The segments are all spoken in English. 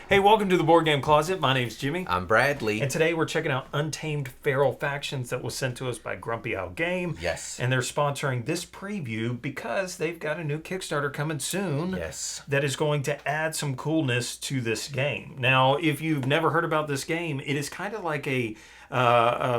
Hey, welcome to the Board Game Closet. My name's Jimmy. I'm Bradley. And today we're checking out Untamed Feral Factions that was sent to us by Grumpy Owl Game. Yes. And they're sponsoring this preview because they've got a new Kickstarter coming soon. Yes. That is going to add some coolness to this game. Now, if you've never heard about this game, it is kind of like a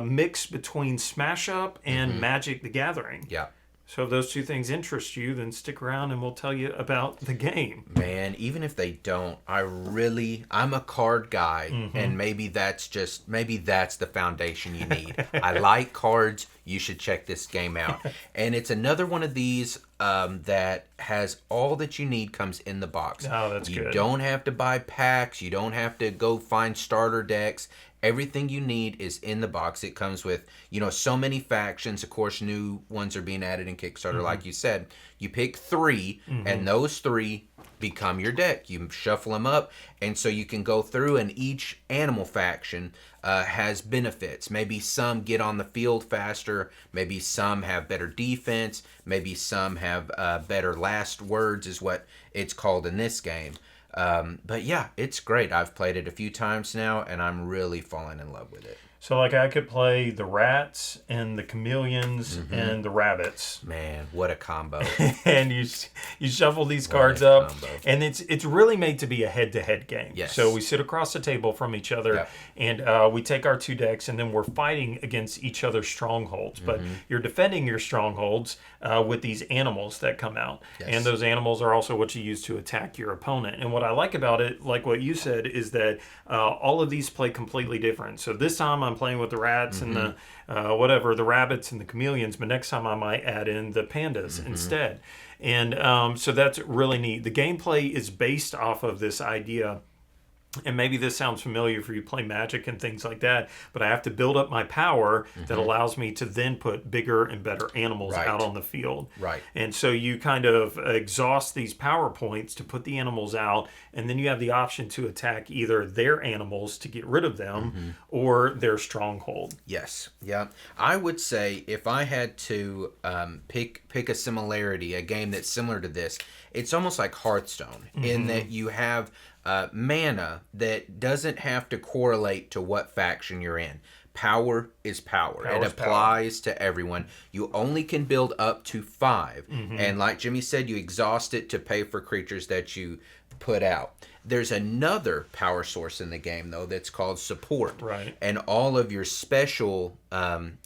mix between Smash Up and Magic the Gathering. Yeah. So if those two things interest you, then stick around and we'll tell you about the game. Man, even if they don't, I'm a card guy, and maybe that's the foundation you need. I like cards. You should check this game out. And it's another one of these that has all that you need comes in the box. Oh, that's good. You don't have to buy packs. You don't have to go find starter decks. Everything you need is in the box. It comes with, so many factions. Of course, new ones are being added in Kickstarter, like you said. You pick 3, and those 3 become your deck. You shuffle them up, and so you can go through, and each animal faction has benefits. Maybe some get on the field faster. Maybe some have better defense. Maybe some have better last words, is what it's called in this game. But yeah, it's great. I've played it a few times now, and I'm really falling in love with it. So, I could play the rats and the chameleons and the rabbits. Man, what a combo! And you shuffle these cards up, and it's really made to be a head-to-head game. Yes. So we sit across the table from each other, and we take our 2 decks, and then we're fighting against each other's strongholds. But you're defending your strongholds with these animals that come out. Yes. And those animals are also what you use to attack your opponent. And what I like about it, like what you said, is that all of these play completely different. So this time I'm playing with the rats and the the rabbits and the chameleons, but next time I might add in the pandas instead. And so that's really neat. The gameplay is based off of this idea. And maybe this sounds familiar for you play Magic and things like that, but I have to build up my power that allows me to then put bigger and better animals out on the field. Right. And so you kind of exhaust these power points to put the animals out, and then you have the option to attack either their animals to get rid of them or their stronghold. Yes. Yeah. I would say if I had to pick a similarity, a game that's similar to this, it's almost like Hearthstone in that you have mana that doesn't have to correlate to what faction you're in. Power is power. It applies to everyone. You only can build up to 5. And like Jimmy said, you exhaust it to pay for creatures that you put out. There's another power source in the game, though, that's called support. Right. And all of your special...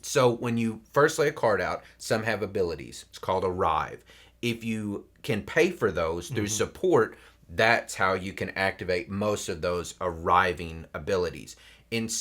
so when you first lay a card out, some have abilities. It's called Arrive. If you can pay for those through support, that's how you can activate most of those arriving abilities.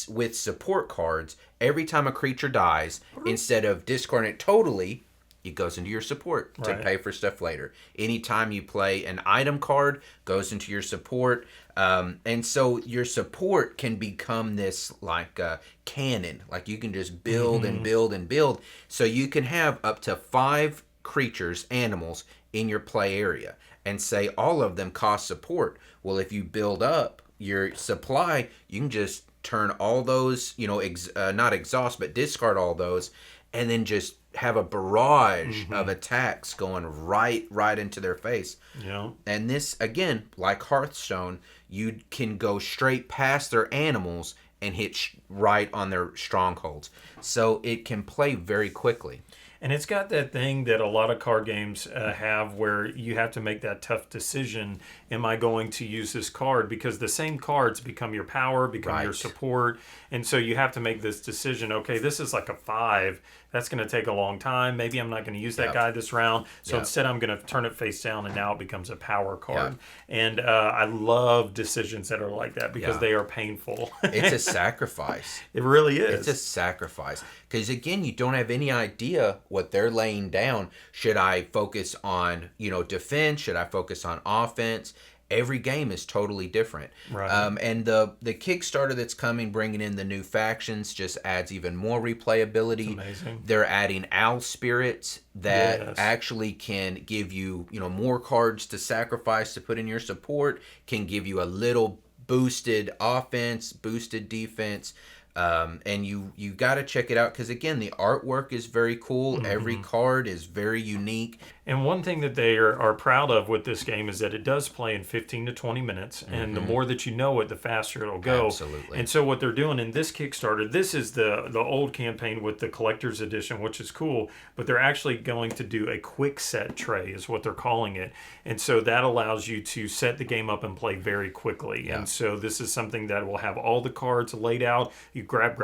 With support cards, every time a creature dies, instead of discarding it totally, it goes into your support to pay for stuff later. Anytime you play an item card, goes into your support. And so your support can become this like cannon. Like you can just build and build and build. So you can have up to 5 creatures, animals, in your play area. And say all of them cost support. Well, if you build up your supply, you can just turn all those, not exhaust, but discard all those, and then just have a barrage of attacks going right into their face. Yeah. And this, again, like Hearthstone, you can go straight past their animals and hit right on their strongholds. So it can play very quickly. And it's got that thing that a lot of card games have where you have to make that tough decision. Am I going to use this card? Because the same cards become your power, become your support. And so you have to make this decision. Okay, this is like a 5. That's going to take a long time. Maybe I'm not going to use that guy this round. So instead I'm going to turn it face down, and now it becomes a power card. And I love decisions that are like that because they are painful. It's a sacrifice. It really is. It's a sacrifice. Because again, you don't have any idea what they're laying down. Should I focus on, defense? Should I focus on offense? Every game is totally different. Right. And the Kickstarter that's coming, bringing in the new factions, just adds even more replayability. It's amazing. They're adding owl spirits that actually can give you, more cards to sacrifice to put in your support, can give you a little boosted offense, boosted defense. And you got to check it out because, again, the artwork is very cool. Every card is very unique. And one thing that they are proud of with this game is that it does play in 15 to 20 minutes. And the more that you know it, the faster it'll go. Absolutely. And so what they're doing in this Kickstarter, this is the old campaign with the collector's edition, which is cool. But they're actually going to do a quick set tray is what they're calling it. And so that allows you to set the game up and play very quickly. Yeah. And so this is something that will have all the cards laid out. You grab,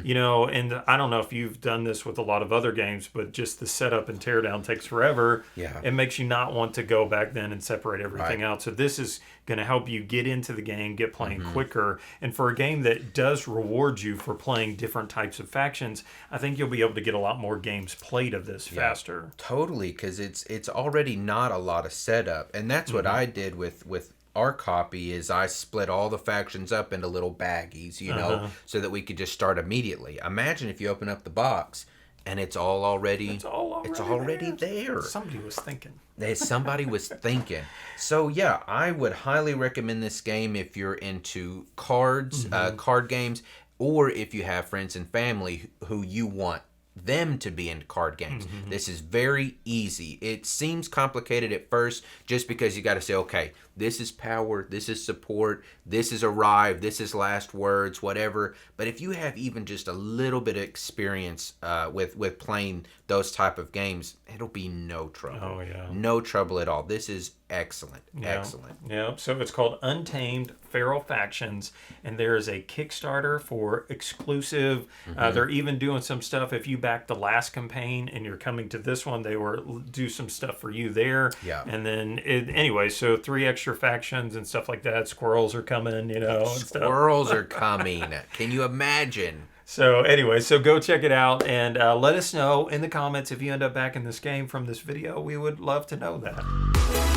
you know, and I don't know if you've done this with a lot of other games, but just the setup and teardown takes forever. Yeah. It makes you not want to go back then and separate everything Right. out. So this is going to help you get into the game, get playing quicker. And for a game that does reward you for playing different types of factions, I think you'll be able to get a lot more games played of this faster. Totally, because it's already not a lot of setup, and that's what I did with our copy. Is I split all the factions up into little baggies, you know, so that we could just start immediately. Imagine if you open up the box and it's already there. Somebody was thinking. Somebody was thinking. So yeah, I would highly recommend this game if you're into cards, card games, or if you have friends and family who you want them to be into card games. This is very easy. It seems complicated at first just because you got to say, okay, this is power, this is support, this is arrive, this is last words, whatever. But if you have even just a little bit of experience with playing those type of games, it'll be no trouble. Oh, yeah. No trouble at all. This is excellent. Yeah. Excellent. Yeah. So it's called Untamed Feral Factions, and there is a Kickstarter for exclusive. They're even doing some stuff. If you back the last campaign and you're coming to this one, they will do some stuff for you there. Yeah. And then anyway, so 3 extra factions and stuff like that. Squirrels are coming, you know. And stuff. Squirrels are coming. Can you imagine? So anyway, so go check it out and let us know in the comments if you end up backing this game from this video. We would love to know that.